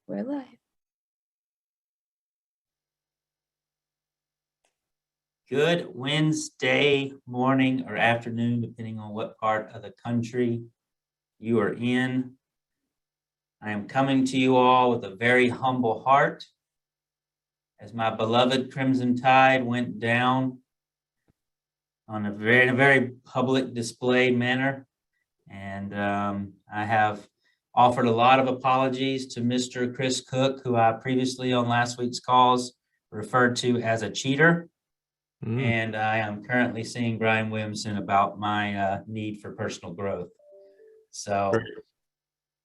We're live. Good Wednesday morning or afternoon, depending on what part of the country you are in. I am coming to you all with a very humble heart as my beloved Crimson Tide went down on a very public display manner. And I have offered a lot of apologies to Mr. Chris Cook, who I previously on last week's calls referred to as a cheater. And I am currently seeing Brian Williamson about my need for personal growth. So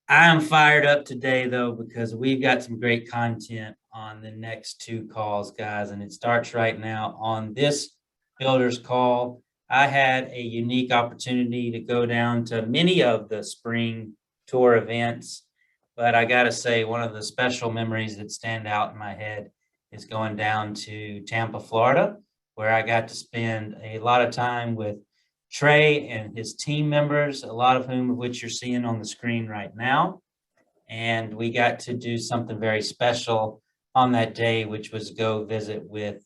I am fired up today, though, because we've got some great content on the next two calls, guys. And it starts right now on this builders call. I had a unique opportunity to go down to many of the spring tour events. But I got to say, one of the special memories that stand out in my head is going down to Tampa, Florida, where I got to spend a lot of time with Trey and his team members, a lot of whom of which you're seeing on the screen right now. And we got to do something very special on that day, which was go visit with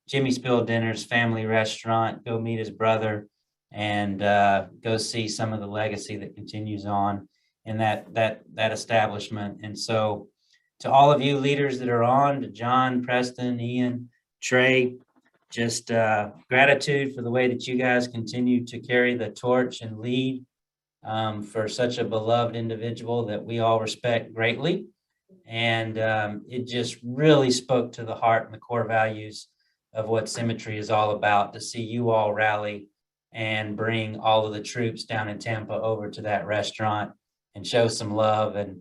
Jimmy Spill Dinner's family restaurant, go meet his brother, and go see some of the legacy that continues on in that establishment. And so to all of you leaders that are on, to John, Preston, Ian, Trey, just gratitude for the way that you guys continue to carry the torch and lead for such a beloved individual that we all respect greatly. And it just really spoke to the heart and the core values of what Symmetry is all about, to see you all rally and bring all of the troops down in Tampa over to that restaurant and show some love and,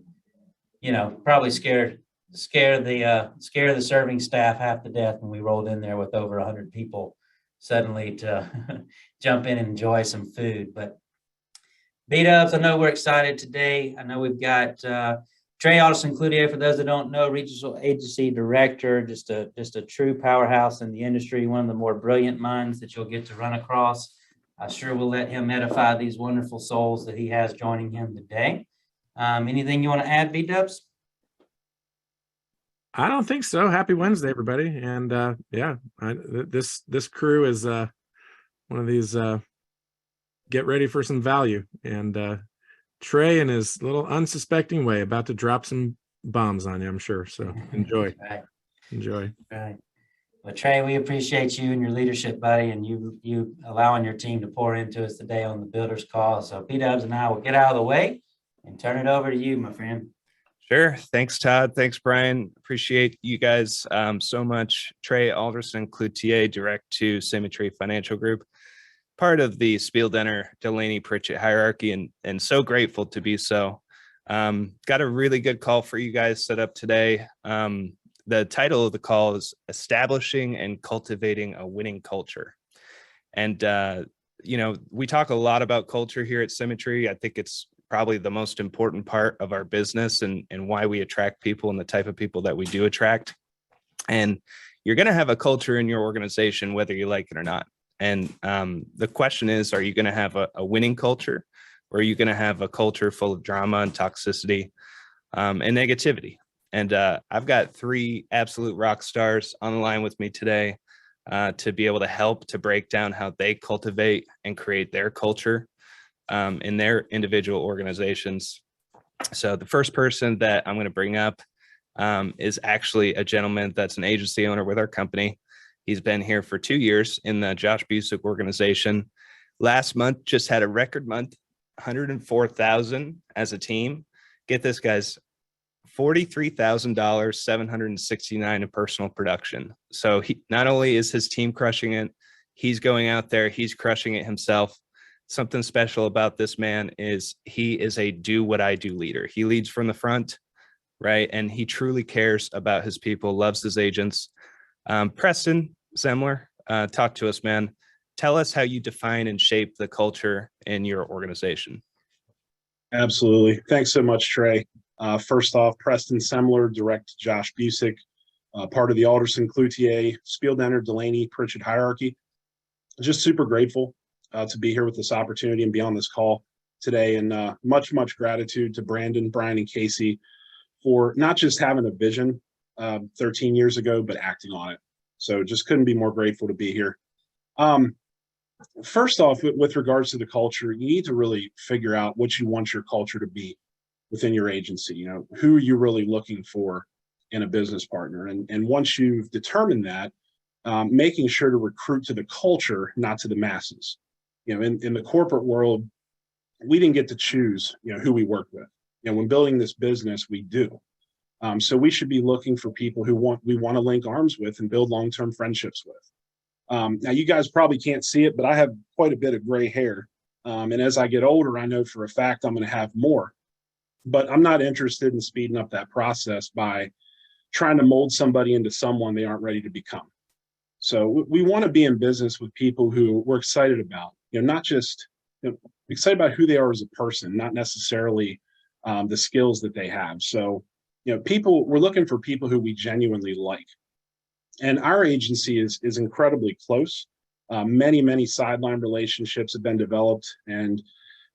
you know, probably scare the serving staff half to death when we rolled in there with over 100 people suddenly to jump in and enjoy some food. But B-Dubs, I know we're excited today. I know we've got Trey, Alderson-Cloutier, for those that don't know, regional agency director, just a true powerhouse in the industry, one of the more brilliant minds that you'll get to run across. I sure will let him edify these wonderful souls that he has joining him today. Anything you want to add, B-Dubs? I don't think so. Happy Wednesday, everybody. And this crew is one of these get ready for some value. And Trey, in his little unsuspecting way, about to drop some bombs on you, I'm sure. So enjoy. Right. Enjoy. Right. Well, Trey, we appreciate you and your leadership, buddy, and you allowing your team to pour into us today on the Builders Call. So B-Dubs and I will get out of the way and turn it over to you, my friend. Sure. Thanks, Todd. Thanks, Brian. Appreciate you guys so much. Trey, Alderson-Cloutier, direct to Symmetry Financial Group, part of the Spiel Dinner Delaney Pritchett hierarchy, and so grateful to be so. Got a really good call for you guys set up today. The title of the call is Establishing and Cultivating a Winning Culture. And, we talk a lot about culture here at Symmetry. I think it's probably the most important part of our business and why we attract people and the type of people that we do attract. And you're going to have a culture in your organization, whether you like it or not. And the question is, are you going to have a winning culture, or are you going to have a culture full of drama and toxicity and negativity? And I've got three absolute rock stars on the line with me today to be able to help to break down how they cultivate and create their culture in their individual organizations. So the first person that I'm going to bring up is actually a gentleman that's an agency owner with our company. He's been here for 2 years in the Josh Busick organization. Last month just had a record month, 104,000 as a team. Get this, guys, $43,000, 769 in personal production. So he not only is his team crushing it, he's going out there, he's crushing it himself. Something special about this man is he is a do what I do leader. He leads from the front, right? And he truly cares about his people, loves his agents. Preston Semler, talk to us, man. Tell us how you define and shape the culture in your organization. Absolutely. Thanks so much, Trey. First off, Preston Semler, direct to Josh Busick, part of the Alderson-Cloutier, Spiel Dinner, Delaney, Pritchett hierarchy. Just super grateful to be here with this opportunity and be on this call today. And much gratitude to Brandon, Brian, and Casey for not just having a vision 13 years ago, but acting on it. So just couldn't be more grateful to be here. First off, with regards to the culture, you need to really figure out what you want your culture to be within your agency. You know, who are you really looking for in a business partner? And once you've determined that, making sure to recruit to the culture, not to the masses. You know, in the corporate world, we didn't get to choose, you know, who we work with. You know, when building this business, we do. So we should be looking for people who we want to link arms with and build long-term friendships with. Now, you guys probably can't see it, but I have quite a bit of gray hair. And as I get older, I know for a fact I'm going to have more. But I'm not interested in speeding up that process by trying to mold somebody into someone they aren't ready to become. So we want to be in business with people who we're excited about, you know, not just excited about who they are as a person, not necessarily the skills that they have. So, you know, we're looking for people who we genuinely like. And our agency is incredibly close. Many sideline relationships have been developed, and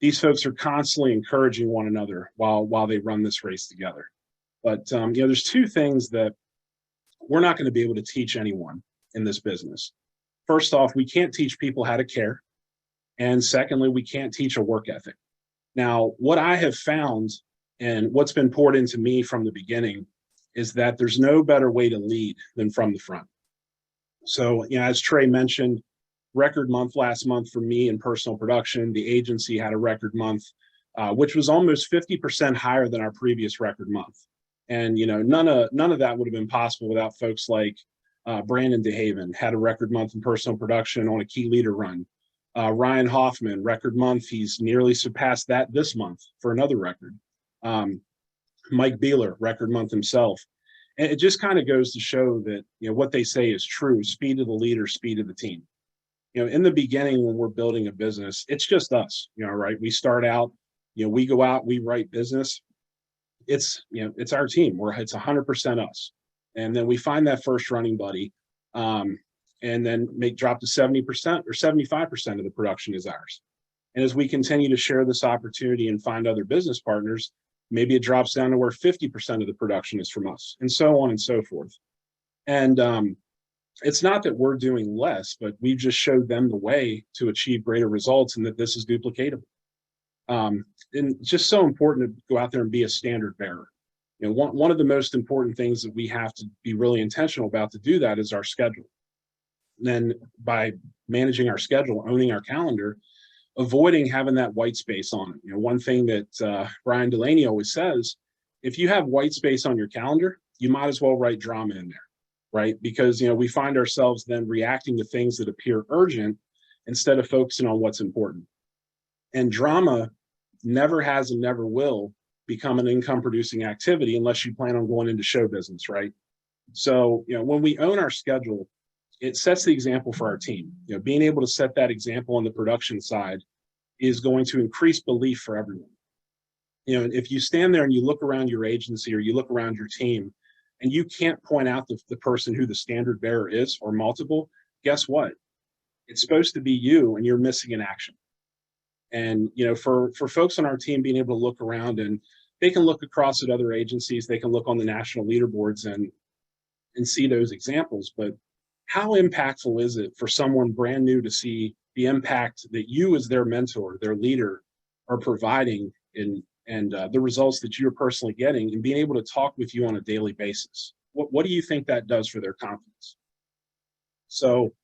these folks are constantly encouraging one another while they run this race together. But you know, there's two things that we're not going to be able to teach anyone in this business. First off, we can't teach people how to care. And secondly, we can't teach a work ethic. Now, what I have found and what's been poured into me from the beginning is that there's no better way to lead than from the front. So, you know, as Trey mentioned, record month last month for me in personal production. The agency had a record month, which was almost 50% higher than our previous record month. And, you know, none of that would have been possible without folks like Brandon DeHaven, had a record month in personal production on a key leader run. Ryan Hoffman, record month. He's nearly surpassed that this month for another record. Mike Beeler, record month himself. And it just kind of goes to show that, you know, what they say is true: speed of the leader, speed of the team. You know, in the beginning, when we're building a business, it's just us, you know, right? We start out, you know, we go out, we write business. It's, you know, it's our team. It's 100% us. And then we find that first running buddy, and then drop to 70% or 75% of the production is ours. And as we continue to share this opportunity and find other business partners, maybe it drops down to where 50% of the production is from us, and so on and so forth. And it's not that we're doing less, but we've just showed them the way to achieve greater results, and that this is duplicatable. And it's just so important to go out there and be a standard bearer. You know, one of the most important things that we have to be really intentional about to do that is our schedule. And then by managing our schedule, owning our calendar, avoiding having that white space on it. You know, one thing that Brian Delaney always says, if you have white space on your calendar, you might as well write drama in there, right? Because, you know, we find ourselves then reacting to things that appear urgent instead of focusing on what's important. And drama never has and never will become an income producing activity unless you plan on going into show business, right? So, you know, when we own our schedule, it sets the example for our team. You know, being able to set that example on the production side is going to increase belief for everyone. You know, if you stand there and you look around your agency or you look around your team and you can't point out the person who the standard bearer is, or multiple, guess what? It's supposed to be you, and you're missing in action. And, you know, for folks on our team being able to look around, and they can look across at other agencies, they can look on the national leaderboards and see those examples. But how impactful is it for someone brand new to see the impact that you as their mentor, their leader, are providing and the results that you're personally getting, and being able to talk with you on a daily basis? What do you think that does for their confidence? So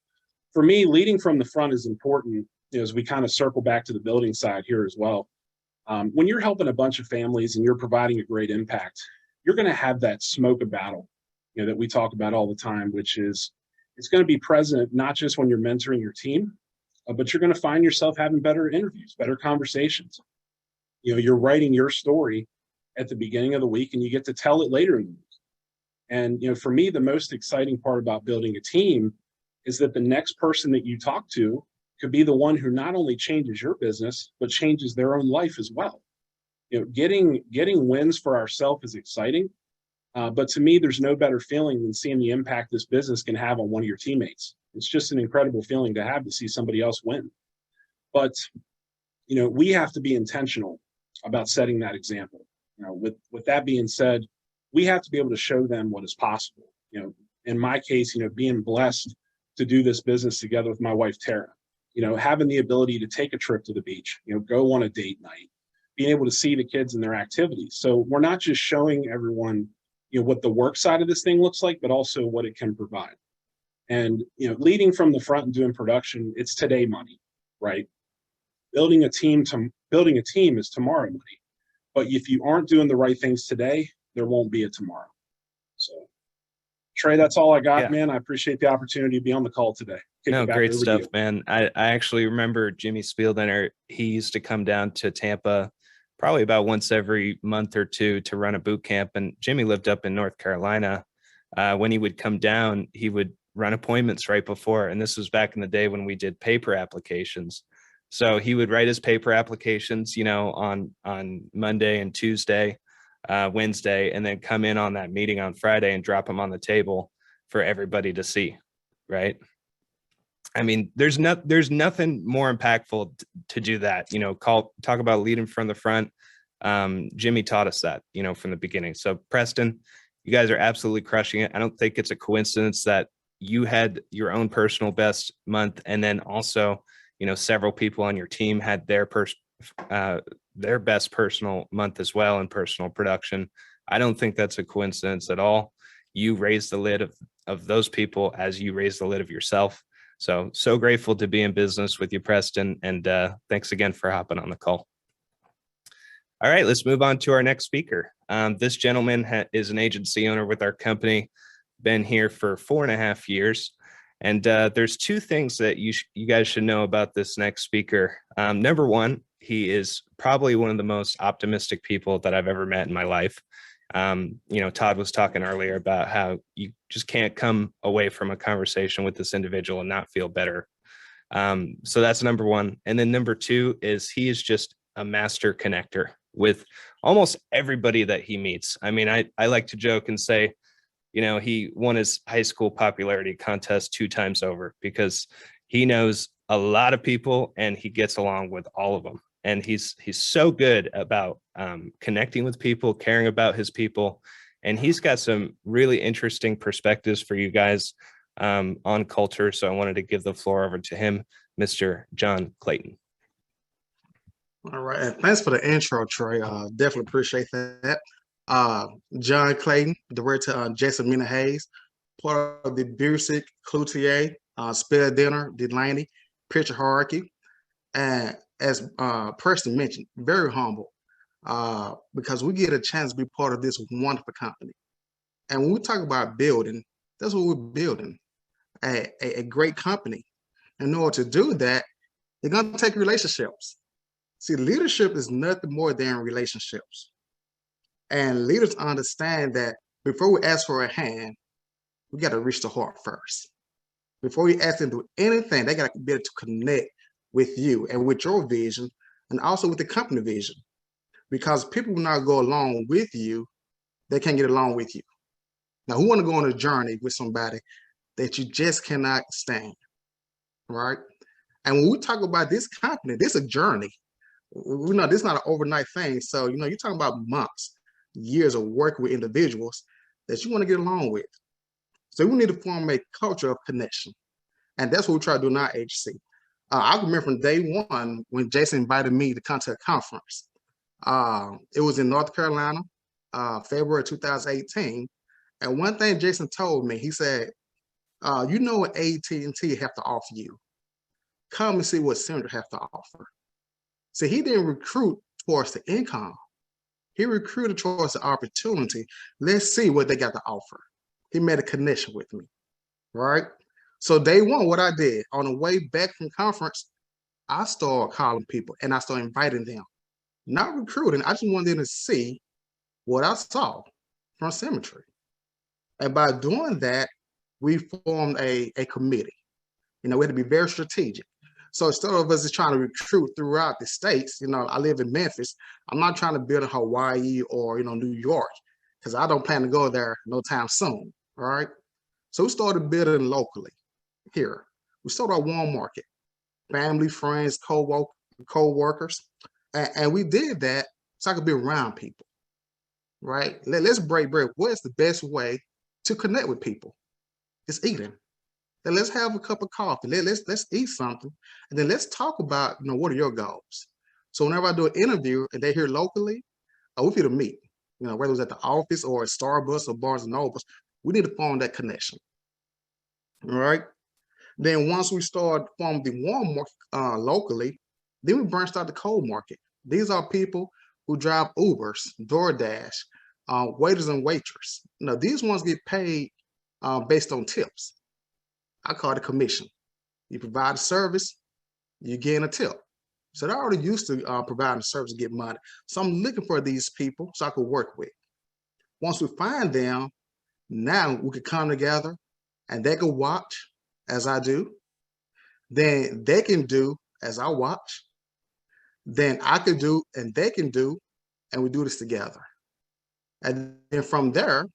for me, leading from the front is important, you know, as we kind of circle back to the building side here as well. When you're helping a bunch of families and you're providing a great impact, you're going to have that smoke of battle, you know, that we talk about all the time, which is, it's going to be present not just when you're mentoring your team, but you're going to find yourself having better interviews, better conversations. You know, you're writing your story at the beginning of the week and you get to tell it later in the week. And, you know, for me, the most exciting part about building a team is that the next person that you talk to could be the one who not only changes your business, but changes their own life as well. You know, getting wins for ourselves is exciting. But to me, there's no better feeling than seeing the impact this business can have on one of your teammates. It's just an incredible feeling to have, to see somebody else win. But, you know, we have to be intentional about setting that example. You know, with that being said, we have to be able to show them what is possible. In my case, being blessed to do this business together with my wife, Tara, having the ability to take a trip to the beach, go on a date night, being able to see the kids and their activities. So we're not just showing everyone, what the work side of this thing looks like, but also what it can provide. And, leading from the front and doing production, it's today money, right? Building a team is tomorrow money. But if you aren't doing the right things today, there won't be a tomorrow. So, Trey, that's all I got, Yeah. man. I appreciate the opportunity to be on the call today. Kick No, it back great over to stuff, you. man. I actually remember Jimmy Spieldenner. He used to come down to Tampa probably about once every month or two to run a boot camp. And Jimmy lived up in North Carolina. When he would come down, he would run appointments right before. And this was back in the day when we did paper applications. So he would write his paper applications, on Monday and Tuesday, Wednesday, and then come in on that meeting on Friday and drop them on the table for everybody to see. Right. I mean, there's nothing more impactful to do that, talk about leading from the front. Jimmy taught us that, from the beginning. So Preston, you guys are absolutely crushing it. I don't think it's a coincidence that you had your own personal best month. And then also, several people on your team had their best personal month as well in personal production. I don't think that's a coincidence at all. You raised the lid of those people as you raised the lid of yourself. So grateful to be in business with you, Preston. And thanks again for hopping on the call. All right, let's move on to our next speaker. This gentleman is an agency owner with our company, been here for 4.5 years. And there's two things that you guys should know about this next speaker. Number one, he is probably one of the most optimistic people that I've ever met in my life. Todd was talking earlier about how you just can't come away from a conversation with this individual and not feel better. So that's number one. And then number two is he is just a master connector with almost everybody that he meets. I mean, I like to joke and say, he won his high school popularity contest 2 times over because he knows a lot of people and he gets along with all of them. And he's so good about connecting with people, caring about his people. And he's got some really interesting perspectives for you guys on culture. So I wanted to give the floor over to him, Mr. John Clayton. All right. And thanks for the intro, Trey. Definitely appreciate that. John Clayton, director Jason Mina Hayes, part of the Alderson-Cloutier, Spieldenner, Delaney, Picture Hierarchy. And as Preston mentioned, very humble because we get a chance to be part of this wonderful company. And when we talk about building, that's what we're building, a great company. In order to do that, you're going to take relationships. See, leadership is nothing more than relationships. And leaders understand that before we ask for a hand, we got to reach the heart first. Before we ask them to do anything, they got to be able to connect with you and with your vision and also with the company vision. Because people will not go along with you, they can't get along with you. Now, who want to go on a journey with somebody that you just cannot stand, right? And when we talk about this company, this is a journey. We know this is not an overnight thing. So, you're talking about months, years of working with individuals that you want to get along with. So we need to form a culture of connection. And that's what we try to do in our agency. I remember from day one when Jason invited me to come to a conference. It was in North Carolina, February 2018. And one thing Jason told me, he said, you know what AT&T have to offer you. Come and see what Symmetry have to offer. So he didn't recruit towards the income. He recruited towards the opportunity. Let's see what they got to offer. He made a connection with me, right? So day one, what I did, on the way back from conference, I started calling people and I started inviting them. Not recruiting, I just wanted them to see what I saw from Symmetry. And by doing that, we formed a committee. We had to be very strategic. So instead of us just trying to recruit throughout the states, I live in Memphis. I'm not trying to build in Hawaii or, New York, because I don't plan to go there no time soon, right? So we started building locally here. We started at one market, family, friends, co-workers. And we did that so I could be around people, right? Let's break bread. What is the best way to connect with people? It's eating. Then let's have a cup of coffee. Let's eat something, and then let's talk about, what are your goals? So whenever I do an interview and they're here locally, we need to meet. Whether it's at the office or at Starbucks or Barnes and Nobles, we need to form that connection. All right. Then once we start forming the warm market locally, then we branched out the cold market. These are people who drive Ubers, DoorDash, waiters and waitresses. These ones get paid based on tips. I call it a commission. You provide a service, you gain a tip. So they're already used to providing a service to get money. So I'm looking for these people so I could work with. Once we find them, now we could come together and they can watch as I do. Then they can do as I watch. Then I could do and they can do, and we do this together. And then from there,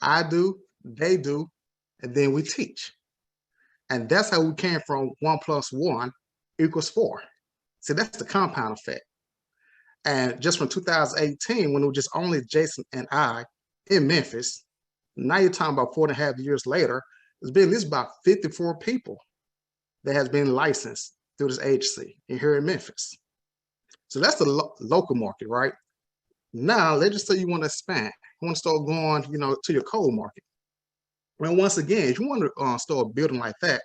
I do, they do, and then we teach. And that's how we came from 1 + 1 = 4. See, that's the compound effect. And just from 2018, when it was just only Jason and I in Memphis, now you're talking about 4.5 years later, there's been at least about 54 people that has been licensed through this agency here in Memphis. So that's the local market, right? Now, let's just say you want to expand. You want to start going, to your cold market. And once again, if you want to start building like that,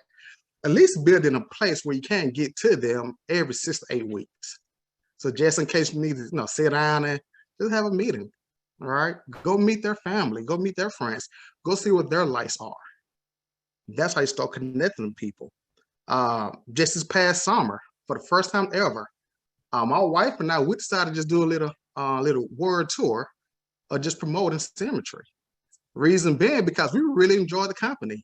at least build in a place where you can get to them every 6 to 8 weeks. So just in case you need to, sit down and just have a meeting, all right? Go meet their family, go meet their friends, go see what their lives are. That's how you start connecting with people. Just this past summer, for the first time ever, my wife and I, we decided to just do a little word tour of just promoting Symmetry. Reason being, because we really enjoy the company.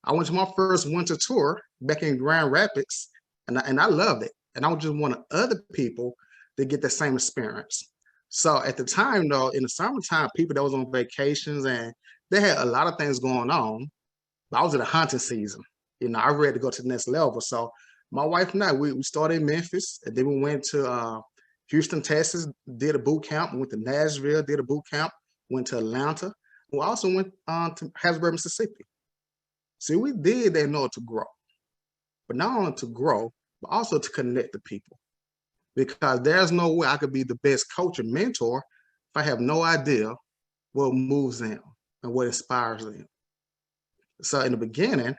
I went to my first winter tour back in Grand Rapids, and I loved it. And I just wanted other people to get the same experience. So at the time, though, in the summertime, people that was on vacations and they had a lot of things going on. I was in the hunting season. I ready to go to the next level. So my wife and I, we started in Memphis, and then we went to Houston, Texas, did a boot camp, went to Nashville, did a boot camp, went to Atlanta. We also went to Harrisburg, Mississippi. See, we did that in order to grow. But not only to grow, but also to connect the people. Because there's no way I could be the best coach or mentor if I have no idea what moves them and what inspires them. So in the beginning,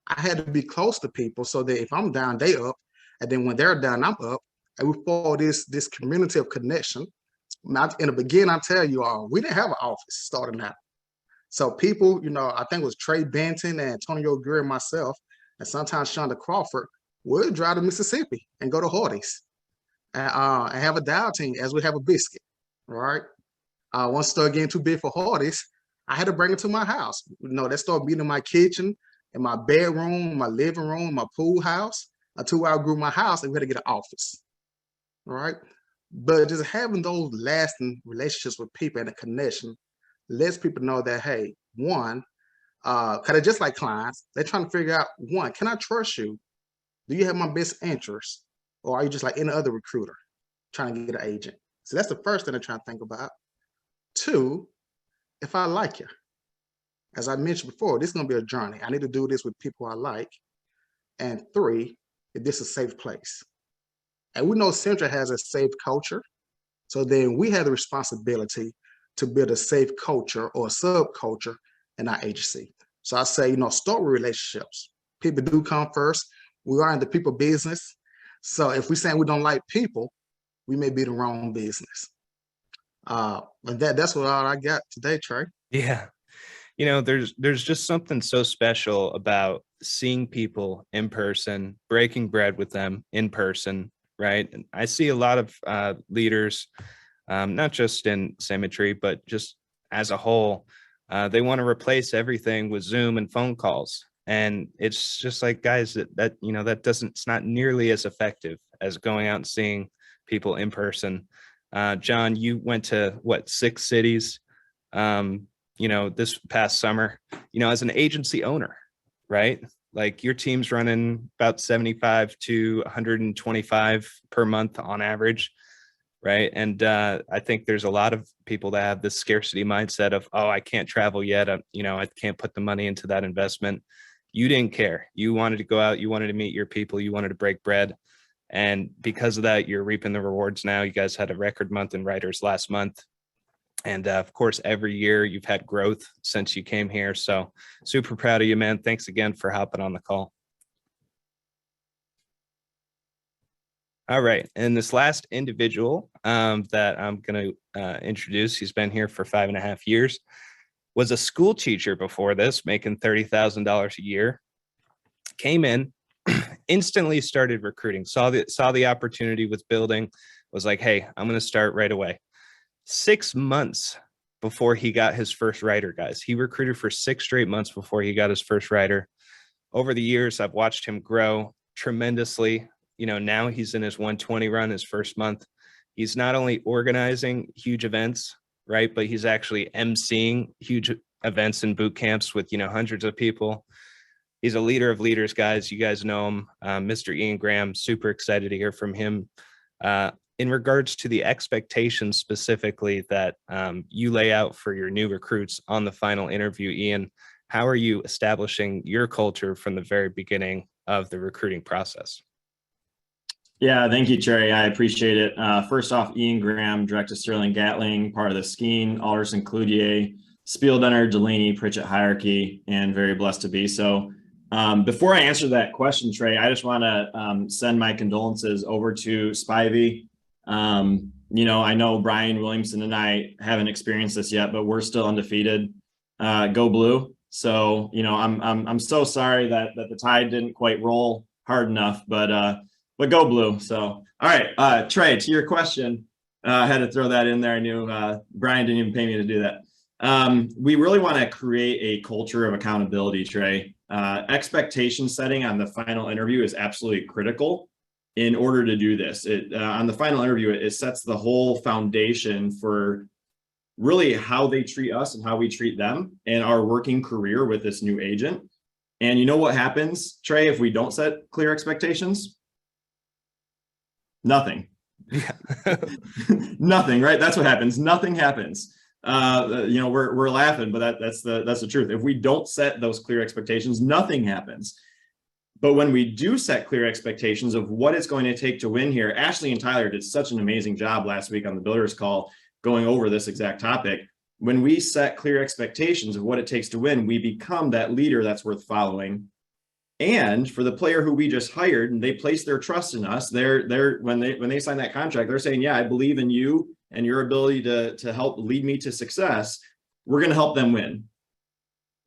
I had to be close to people so that if I'm down, they up. And then when they're down, I'm up. And we form this community of connection. In the beginning, I tell you all, we didn't have an office starting out. So people, I think it was Trey Benton and Antonio Greer and myself, and sometimes Shonda Crawford, would drive to Mississippi and go to Hardee's and have a dial team as we have a biscuit, right? Once it started getting too big for Hardee's, I had to bring it to my house. They started being in my kitchen, in my bedroom, my living room, my pool house, until I outgrew my house and we had to get an office, right? But just having those lasting relationships with people and a connection lets people know that, hey, one, because they're just like clients, they're trying to figure out, one, can I trust you? Do you have my best interest? Or are you just like any other recruiter trying to get an agent? So that's the first thing they're trying to think about. Two, if I like you. As I mentioned before, this is going to be a journey. I need to do this with people I like. And three, if this is a safe place. And we know Symmetry has a safe culture. So then we have the responsibility to build a safe culture or a subculture in our agency. So I say, start with relationships. People do come first. We are in the people business. So if we're saying we don't like people, we may be the wrong business. And that's what all I got today, Trey. Yeah. There's just something so special about seeing people in person, breaking bread with them in person, right? And I see a lot of leaders, not just in Symmetry, but just as a whole, they want to replace everything with Zoom and phone calls. And it's just like, guys, it's not nearly as effective as going out and seeing people in person. John, you went to 6 cities, this past summer, as an agency owner, right? Like your team's running about 75 to 125 per month on average. right? And I think there's a lot of people that have this scarcity mindset of, oh, I can't travel yet. I can't put the money into that investment. You didn't care. You wanted to go out. You wanted to meet your people. You wanted to break bread. And because of that, you're reaping the rewards now. You guys had a record month in writers last month. And of course, every year you've had growth since you came here. So super proud of you, man. Thanks again for hopping on the call. All right. And this last individual that I'm going to introduce, he's been here for 5.5 years, was a school teacher before this, making $30,000 a year, came in, instantly started recruiting, saw the opportunity with building, was like, hey, I'm going to start right away. 6 months before he got his first writer, guys. He recruited for 6 straight months before he got his first writer. Over the years, I've watched him grow tremendously. Now he's in his 120 run, his first month. He's not only organizing huge events, right, but he's actually emceeing huge events and boot camps with, hundreds of people. He's a leader of leaders, guys. You guys know him, Mr. Ian Graham. Super excited to hear from him. In regards to the expectations specifically that you lay out for your new recruits on the final interview, Ian, how are you establishing your culture from the very beginning of the recruiting process? Yeah, thank you, Trey. I appreciate it. First off, Ian Graham, Director Sterling Gatling, part of the Skeen, Alderson-Cloutier, Spieldenner, Delaney, Pritchett hierarchy, and very blessed to be so. Before I answer that question, Trey, I just want to send my condolences over to Spivey. I know Brian Williamson and I haven't experienced this yet, but we're still undefeated. Go Blue. So, I'm so sorry that the tide didn't quite roll hard enough, but go Blue. So, all right, Trey, to your question, I had to throw that in there. I knew Brian didn't even pay me to do that. We really want to create a culture of accountability, Trey. Expectation setting on the final interview is absolutely critical in order to do this. On the final interview, it sets the whole foundation for really how they treat us and how we treat them in our working career with this new agent. And you know what happens, Trey, if we don't set clear expectations? Nothing. Yeah. Nothing, right? That's what happens. Nothing happens. We're laughing, but that's the truth. If we don't set those clear expectations, nothing happens. But when we do set clear expectations of what it's going to take to win here, Ashley and Tyler did such an amazing job last week on the Builders Call going over this exact topic. When we set clear expectations of what it takes to win, we become that leader that's worth following. And for the player who we just hired and they place their trust in us, when they sign that contract, they're saying, yeah, I believe in you and your ability to help lead me to success. We're going to help them win.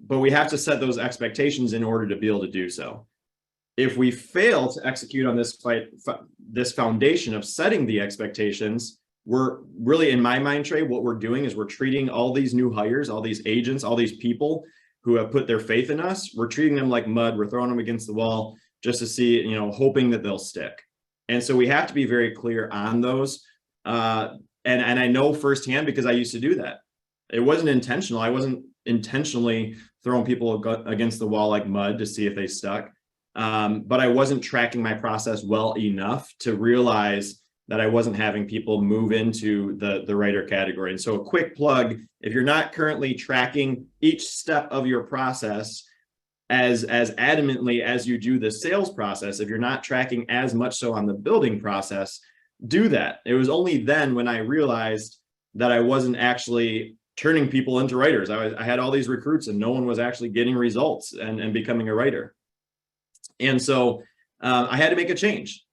But we have to set those expectations in order to be able to do so. If we fail to execute on this foundation of setting the expectations, we're really, in my mind, Trey, what we're doing is we're treating all these new hires, all these agents, all these people who have put their faith in us, we're treating them like mud. We're throwing them against the wall just to see, hoping that they'll stick. And so we have to be very clear on those. And I know firsthand because I used to do that. It wasn't intentional. I wasn't intentionally throwing people against the wall like mud to see if they stuck. But I wasn't tracking my process well enough to realize that I wasn't having people move into the writer category. And so a quick plug, if you're not currently tracking each step of your process as adamantly as you do the sales process, if you're not tracking as much so on the building process, do that. It was only then when I realized that I wasn't actually turning people into writers. I had all these recruits and no one was actually getting results and becoming a writer. And so I had to make a change.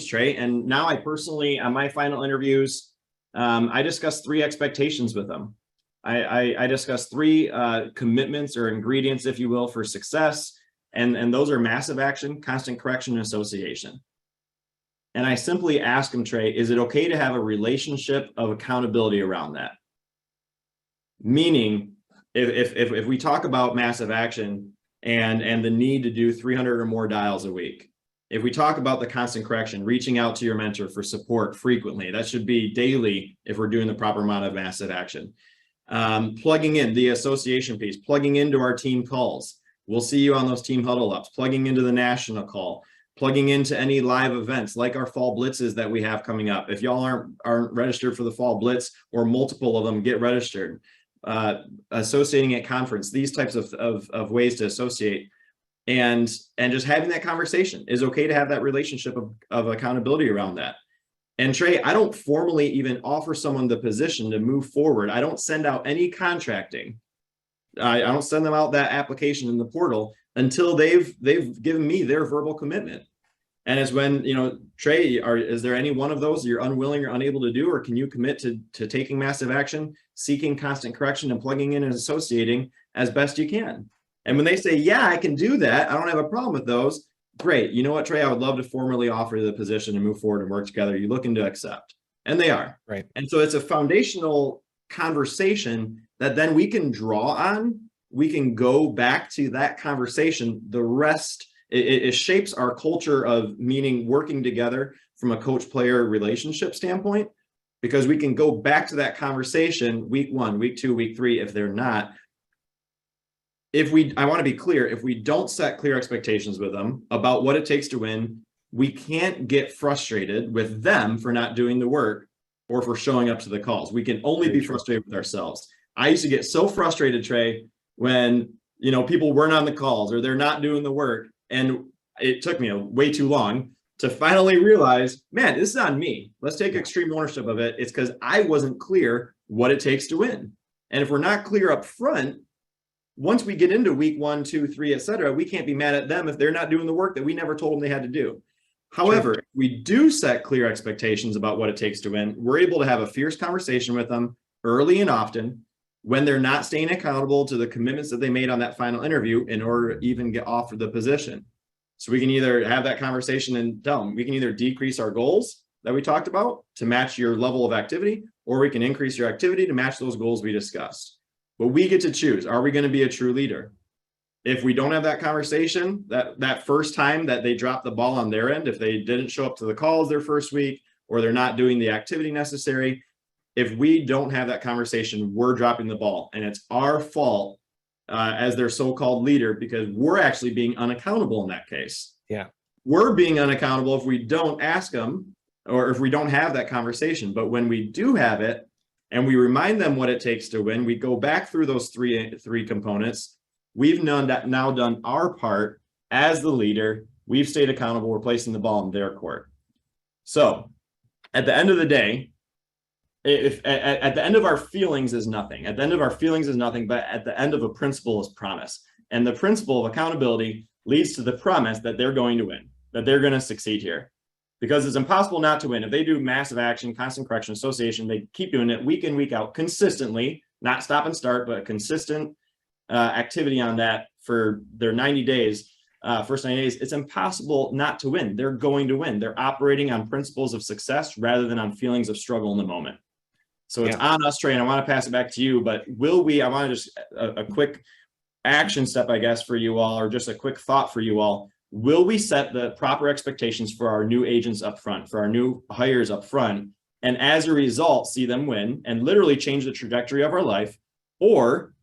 Trey. And now I personally, on my final interviews, I discuss 3 expectations with them. I discuss 3 commitments or ingredients, if you will, for success. And those are massive action, constant correction, and association. And I simply ask them, Trey, is it okay to have a relationship of accountability around that? Meaning, if we talk about massive action and the need to do 300 or more dials a week, if we talk about the constant correction, reaching out to your mentor for support frequently, that should be daily if we're doing the proper amount of massive action. Plugging in the association piece, plugging into our team calls. We'll see you on those team huddle ups, plugging into the national call, plugging into any live events like our fall blitzes that we have coming up. If y'all aren't registered for the fall blitz or multiple of them, get registered. Associating at conference, these types of ways to associate, and just having that conversation is okay to have that relationship of accountability around that. And Trey, I don't formally even offer someone the position to move forward. I don't send out any contracting. I don't send them out that application in the portal until they've given me their verbal commitment. And it's when, Trey, is there any one of those you're unwilling or unable to do, or can you commit to taking massive action, seeking constant correction, and plugging in and associating as best you can? And when they say, yeah, I can do that, I don't have a problem with those. Great. You know what, Trey, I would love to formally offer the position and move forward and work together. You looking to accept? And they are. Right. And so it's a foundational conversation that then we can draw on. We can go back to that conversation. The rest, it shapes our culture of meaning working together from a coach-player relationship standpoint, because we can go back to that conversation week 1, week 2, week 3, if they're not. I want to be clear, if we don't set clear expectations with them about what it takes to win, we can't get frustrated with them for not doing the work or for showing up to the calls. We can only be frustrated with ourselves. I used to get so frustrated, Trey, when people weren't on the calls or they're not doing the work. And it took me way too long to finally realize, man, this is on me. Let's take extreme ownership of it. It's because I wasn't clear what it takes to win. And if we're not clear up front, once we get into week 1, 2, 3, et cetera, we can't be mad at them if they're not doing the work that we never told them they had to do. However, if we do set clear expectations about what it takes to win, we're able to have a fierce conversation with them early and often when they're not staying accountable to the commitments that they made on that final interview in order to even get offered the position. So we can either have that conversation and tell them, we can either decrease our goals that we talked about to match your level of activity, or we can increase your activity to match those goals we discussed. But we get to choose. Are we going to be a true leader? If we don't have that conversation, that first time that they drop the ball on their end, if they didn't show up to the calls their first week, or they're not doing the activity necessary, if we don't have that conversation, we're dropping the ball. And it's our fault as their so-called leader, because we're actually being unaccountable in that case. Yeah. We're being unaccountable if we don't ask them, or if we don't have that conversation. But when we do have it, and we remind them what it takes to win, we go back through those three components. We've now done our part as the leader. We've stayed accountable. We're placing the ball in their court. So at the end of the day, at the end of our feelings is nothing. At the end of our feelings is nothing, but at the end of a principle is promise. And the principle of accountability leads to the promise that they're going to win, that they're going to succeed here. Because it's impossible not to win. If they do massive action, constant correction, association, they keep doing it week in, week out, consistently, not stop and start, but consistent activity on that for their 90 days, first 90 days, it's impossible not to win. They're going to win. They're operating on principles of success rather than on feelings of struggle in the moment. So it's on us, Trey, and I want to pass it back to you, but I want to just a quick action step, I guess, for you all, or just a quick thought for you all. Will we set the proper expectations for our new agents up front, for our new hires up front, and as a result, see them win and literally change the trajectory of our life? Or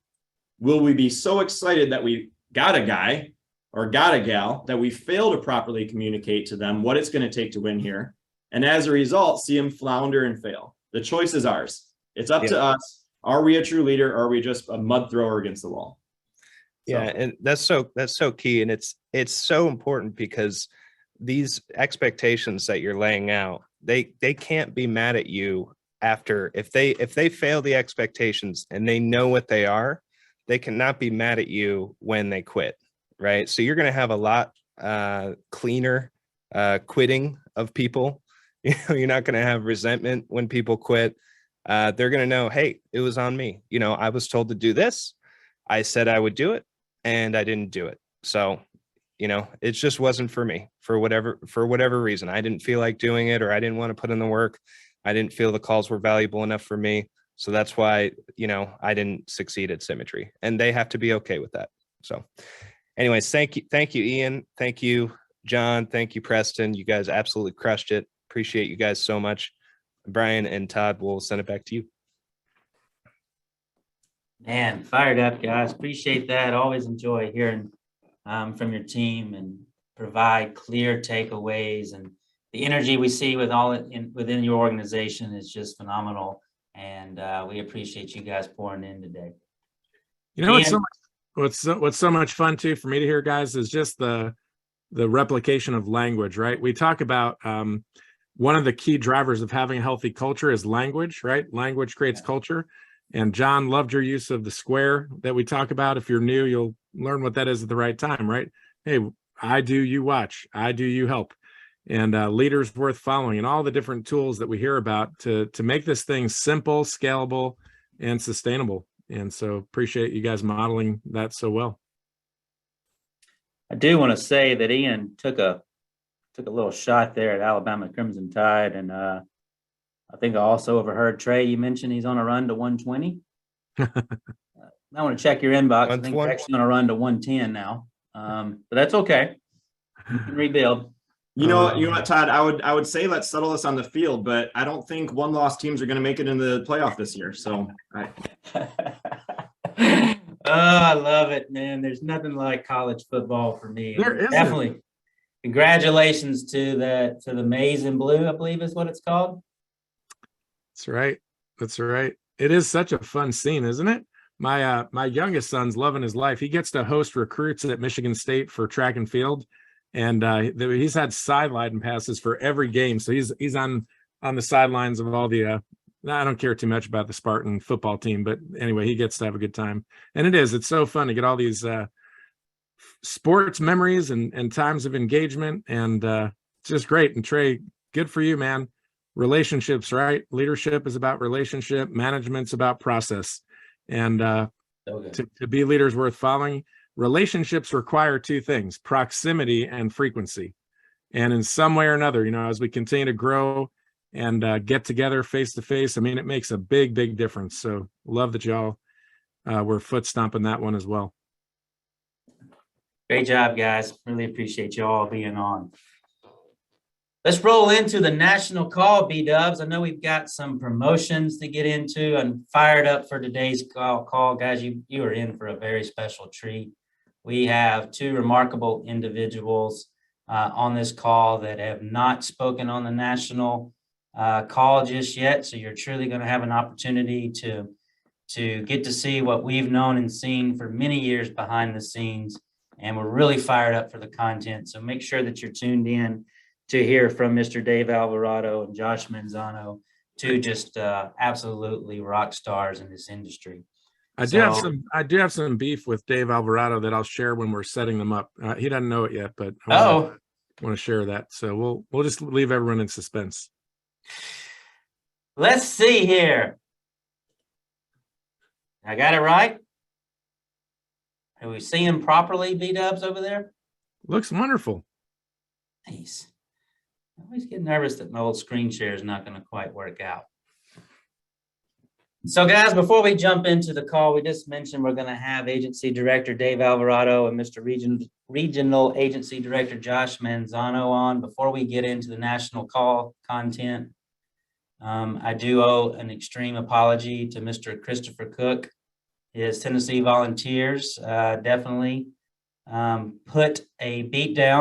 will we be so excited that we got a guy or got a gal that we fail to properly communicate to them what it's going to take to win here, and as a result, see them flounder and fail? The choice is ours. It's up to us. Are we a true leader, or are we just a mud thrower against the wall? Yeah, and that's so key, and it's so important, because these expectations that you're laying out, they can't be mad at you after if they fail the expectations and they know what they are, they cannot be mad at you when they quit, right? So you're going to have a lot cleaner quitting of people. You're not going to have resentment when people quit. They're going to know, hey, it was on me. I was told to do this. I said I would do it, and I didn't do it. So, it just wasn't for me for whatever reason. I didn't feel like doing it, or I didn't want to put in the work. I didn't feel the calls were valuable enough for me. So that's why, I didn't succeed at Symmetry, and they have to be okay with that. So anyways, thank you, Ian. Thank you, John. Thank you, Preston. You guys absolutely crushed it. Appreciate you guys so much. Brian and Todd, we'll send it back to you. Man, fired up, guys. Appreciate that. Always enjoy hearing from your team, and provide clear takeaways, and the energy we see with within your organization is just phenomenal. And we appreciate you guys pouring in today. You know, what's so much fun too for me to hear, guys, is just the replication of language, right? We talk about one of the key drivers of having a healthy culture is language, right? Language creates culture. And John, loved your use of the square that we talk about. If you're new, you'll learn what that is at the right time, right? Hey, I do, you watch. I do, you help. And leaders worth following, and all the different tools that we hear about to make this thing simple, scalable, and sustainable. And so appreciate you guys modeling that so well. I do want to say that Ian took a little shot there at Alabama Crimson Tide, and I think I also overheard Trey. You mentioned he's on a run to 120. I want to check your inbox. I think he's actually on a run to 110 now, but that's okay. You can rebuild. You know what, Todd? I would say let's settle this on the field, but I don't think one-loss teams are going to make it in the playoff this year. So, Oh, I love it, man. There's nothing like college football for me. There isn't. Definitely. Congratulations to the Maize and Blue, I believe is what it's called. That's right. That's right. It is such a fun scene, isn't it? My youngest son's loving his life. He gets to host recruits at Michigan State for track and field. And he's had sideline passes for every game. So he's on the sidelines of all the I don't care too much about the Spartan football team, but anyway, he gets to have a good time. And it's so fun to get all these sports memories and times of engagement. And it's just great. And Trey, good for you, man. Relationships, right? Leadership is about relationship. Management's about process. And to be leaders worth following, relationships require two things: proximity and frequency. And in some way or another, as we continue to grow and get together face to face, it makes a big, big difference. So love that y'all were foot stomping that one as well. Great job, guys. Really appreciate you all being on. Let's roll into the national call, B-Dubs. I know we've got some promotions to get into. I'm fired up for today's call, guys. You are in for a very special treat. We have two remarkable individuals on this call that have not spoken on the national call just yet. So you're truly going to have an opportunity to get to see what we've known and seen for many years behind the scenes. And we're really fired up for the content. So make sure that you're tuned in to hear from Mr. Dave Alvarado and Josh Manzano, two just absolutely rock stars in this industry. I do have some beef with Dave Alvarado that I'll share when we're setting them up. He doesn't know it yet, but I want to share that. So we'll just leave everyone in suspense. Let's see here. I got it right? Have we seen him properly, B-Dubs, over there? Looks wonderful. Nice. I always get nervous that my old screen share is not going to quite work out. So, guys, before we jump into the call, we just mentioned we're going to have Agency Director Dave Alvarado and Mr. Regional Agency Director Josh Manzano on. Before we get into the national call content, I do owe an extreme apology to Mr. Christopher Cook. His Tennessee Volunteers definitely put a beat down